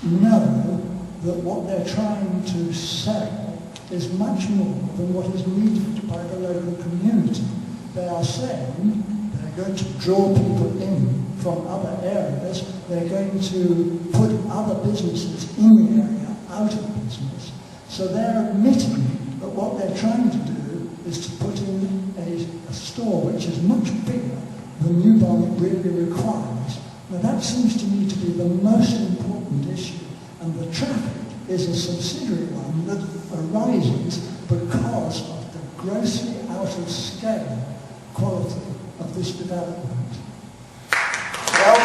know that what they're trying to sell is much more than what is needed by the local community. They are saying they're going to draw people in from other areas, they're going to put other businesses in the area out of business. So they're admitting that what they're trying to do is to put in a store which is much bigger than New Barnet really requires. Now that seems to me to be the most important issue, and the traffic is a subsidiary one that arises because of the grossly out of scale quality of this development. Well,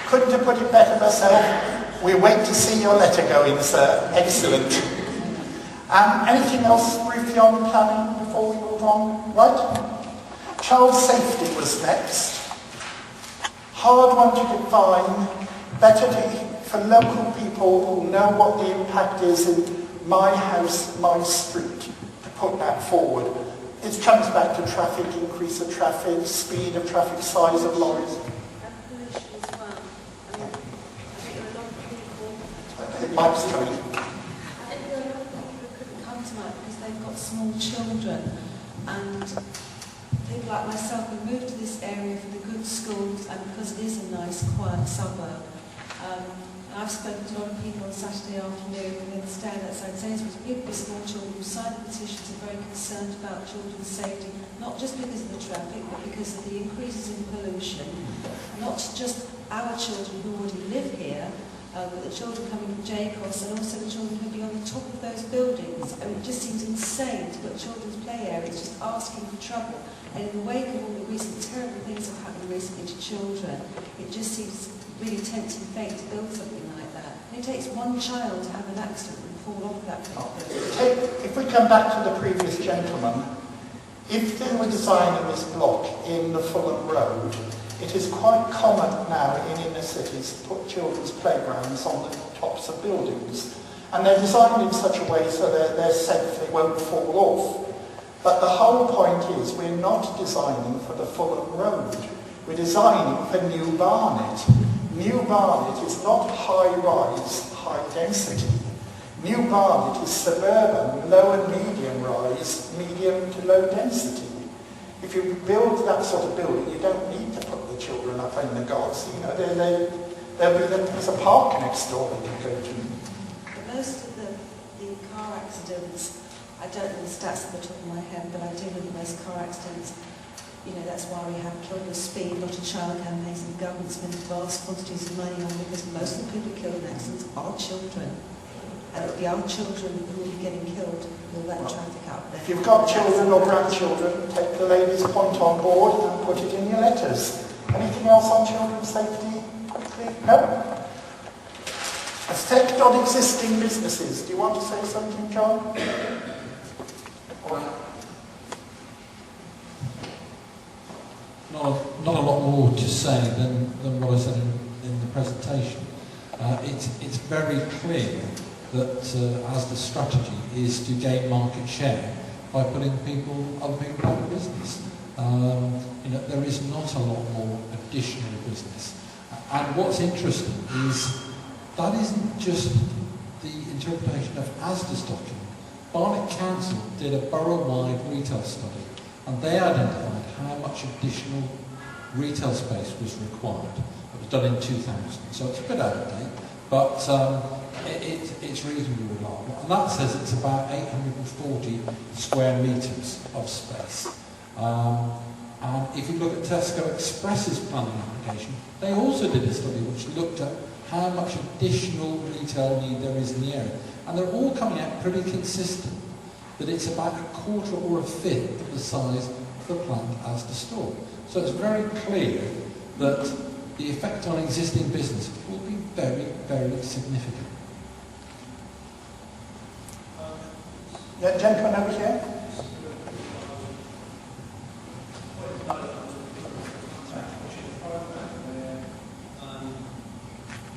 couldn't have put it better myself. We wait to see your letter go in, sir. Excellent. Anything else briefly on planning before we move on? Right? Child safety was next. Hard one to define, better for local people who know what the impact is in my house, my street, to put that forward. It comes back to traffic, increase of traffic, speed of traffic, size of lorries. And pollution as well. I mean, I think there are a lot of people... It might be coming. I think there are a lot of people who couldn't come tonight because they've got small children, and people like myself who moved to this area for the good schools and because it is a nice, quiet suburb. I've spoken to a lot of people on Saturday afternoon and then stand outside Sainsbury's. People with small children who signed the petitions are very concerned about children's safety, not just because of the traffic, but because of the increases in pollution. Not just our children who already live here, but the children coming from Jacobs and also the children who will be on the top of those buildings. I mean, it just seems insane to put children's play areas just asking for trouble. And in the wake of all the recent terrible things that have happened recently to children, it just seems really tempting fate to build something like that. And it takes one child to have an accident and fall off that building. If we come back to the previous gentleman, if they were designing this block in the Fulham Road, it is quite common now in inner cities to put children's playgrounds on the tops of buildings. And they're designed in such a way so they're safe, they won't fall off. But the whole point is we're not designing for the Fulham Road. We're designing for New Barnet. New Barnet is not high-rise, high-density. New Barnet is suburban, low and medium-rise, medium to low density. If you build that sort of building, you don't need to put the children up in the gods. You know, there's a park next door that you go to. But most of the car accidents, I don't know the stats at the top of my head, but I do know that most car accidents, you know, that's why we have Kill the Speed, a lot of child campaigns, and the government spends vast quantities of money on, because most of the people killed in accidents are children. And it'll be our children who will be getting killed with all that traffic out there. If you've got children or grandchildren, take the lady's point on board and put it in your letters. Anything else on children's safety quickly? No? Affect on existing businesses. Do you want to say something, John? Not a lot more to say than what I said in the presentation. It's very clear that ASDA's strategy is to gain market share by putting other people out of business. You know, there is not a lot more additional business. And what's interesting is that isn't just the interpretation of ASDA's document. Barnet Council did a borough-wide retail study, and they identified how much additional retail space was required. It was done in 2000, so it's a bit out of date, but it's reasonably reliable. And that says it's about 840 square metres of space. And if you look at Tesco Express's planning application, they also did a study which looked at how much additional retail need there is in the area. And they're all coming out pretty consistent, that it's about a quarter or a fifth of the size of the planned ASDA store. So it's very clear that the effect on existing business will be very, very significant. Yeah, gentleman over here.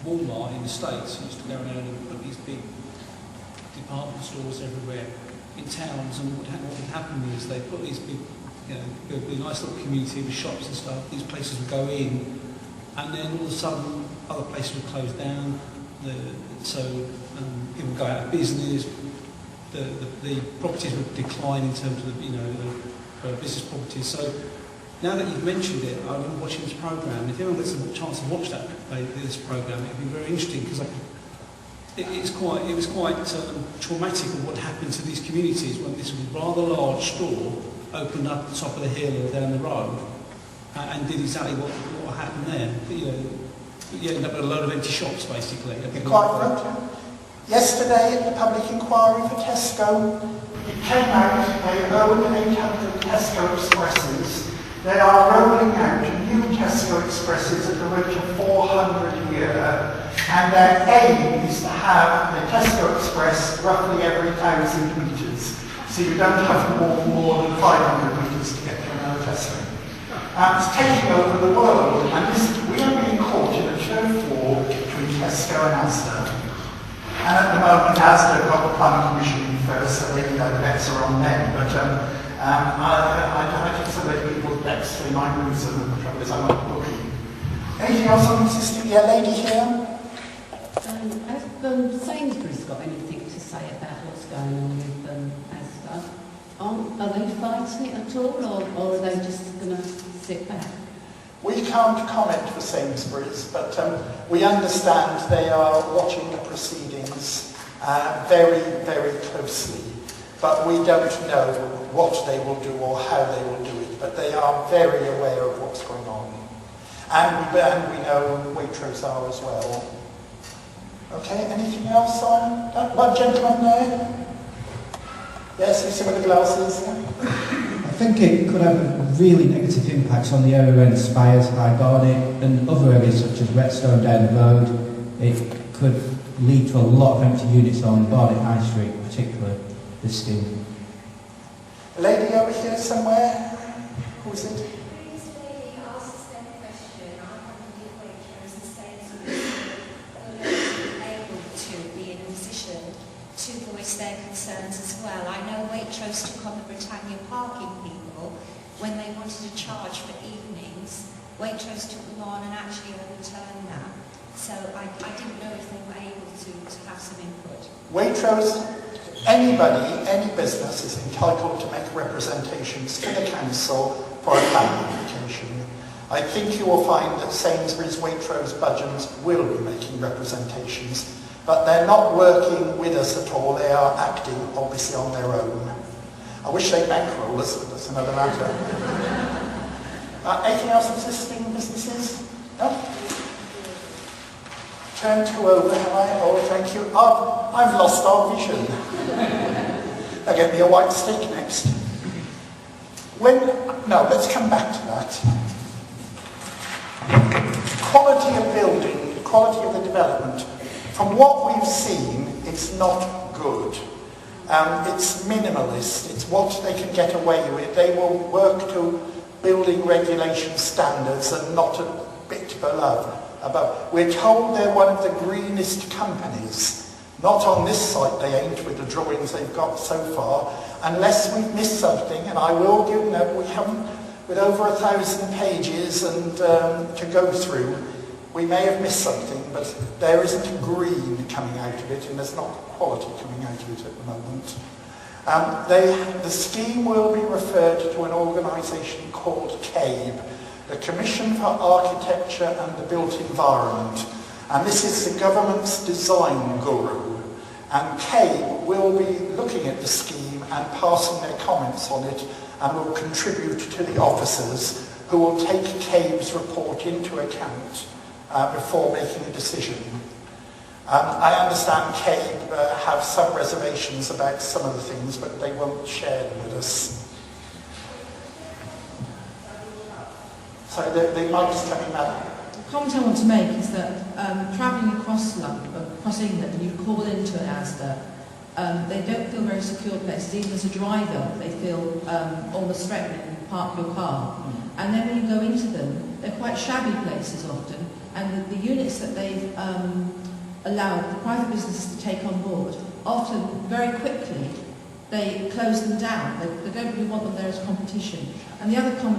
Walmart in the States used to go around and put these big department stores everywhere in towns, and what would happen is they put these big, be a nice little community with shops and stuff. These places would go in, and then all of a sudden other places would close down. People would go out of business. The properties would decline in terms of the business properties. So now that you've mentioned it, I've been watching this programme. If anyone gets a chance to watch this programme, it'd be very interesting because it was quite traumatic of what happened to these communities when this rather large store opened up at the top of the hill or down the road and did exactly what happened there. You end up with a load of empty shops basically. You're quite right. Yesterday at the public inquiry for Tesco, it came out they own 800 Tesco Expresses. They are rolling out new Tesco Expresses at the rate of 400 a year, and their aim is to have the Tesco Express roughly every 1,000 metres. So you don't have to walk more than 500 metres to get to another Tesco. It's taking over the world, and we are being caught in a turf war between Tesco and ASDA. And at the moment, ASDA got the planning commission first, so they know the bets are on them. But I think some of the people's bets they might lose them. The trouble is I'm not looking. Anything else on existing? Yeah, lady here. Has Sainsbury's got anything to say about what's going on with ASDA? Are they fighting it at all, or are they just going to sit back? We can't comment for Sainsbury's, but we understand they are watching the proceedings very, very closely. But we don't know what they will do or how they will do it. But they are very aware of what's going on. And we know Waitrose are as well. Okay, anything else on that? One gentleman there? Yes, you see with the glasses? I think it could have a really negative impact on the area around Spires, High Barnet and other areas such as Whetstone down the road. It could lead to a lot of empty units on Barnet High Street, particularly this scheme. A lady over here somewhere? Who is it? This lady asked the same question. I want to give Waitrose and Sainsbury's able to be in a position to voice their concerns as well. I know Waitrose took on the Britannia parking people when they wanted to charge for evenings. Waitrose took them on and actually overturned that. So I didn't know if they were able to have some input. Waitrose, anybody, any business is entitled to make representations to the council for a planning application. I think you will find that Sainsbury's, Waitrose, Budgeons will be making representations. But they're not working with us at all. They are acting, obviously, on their own. I wish they'd bankroll us, but that's another matter. Anything else existing businesses? No? Turn two over, have I? Oh, thank you. Oh, I've lost our vision. They'll get me a white stick next. No, let's come back to that. Quality of building, quality of the development. From what we've seen, it's not good. It's minimalist. It's what they can get away with. They will work to building regulation standards and not a bit below. We're told they're one of the greenest companies. Not on this site they ain't with the drawings they've got so far, unless we've missed something, and I will give them, we haven't, with over 1,000 pages and to go through, we may have missed something, but there isn't green coming out of it, and there's not quality coming out of it at the moment. The scheme will be referred to an organisation called CABE, the Commission for Architecture and the Built Environment, and this is the government's design guru. And CABE will be looking at the scheme and passing their comments on it, and will contribute to the officers who will take CABE's report into account before making a decision. I understand CABE have some reservations about some of the things, but they won't share them with us. So the mic's coming out. The comment I want to make is that travelling across England, you call into an ASDA, they don't feel very secure places. Even as a driver, they feel almost threatening when you park your car. And then when you go into them, they're quite shabby places often, and the units that they've allowed the private businesses to take on board, often very quickly they close them down. They don't really want them there as competition. And the other comment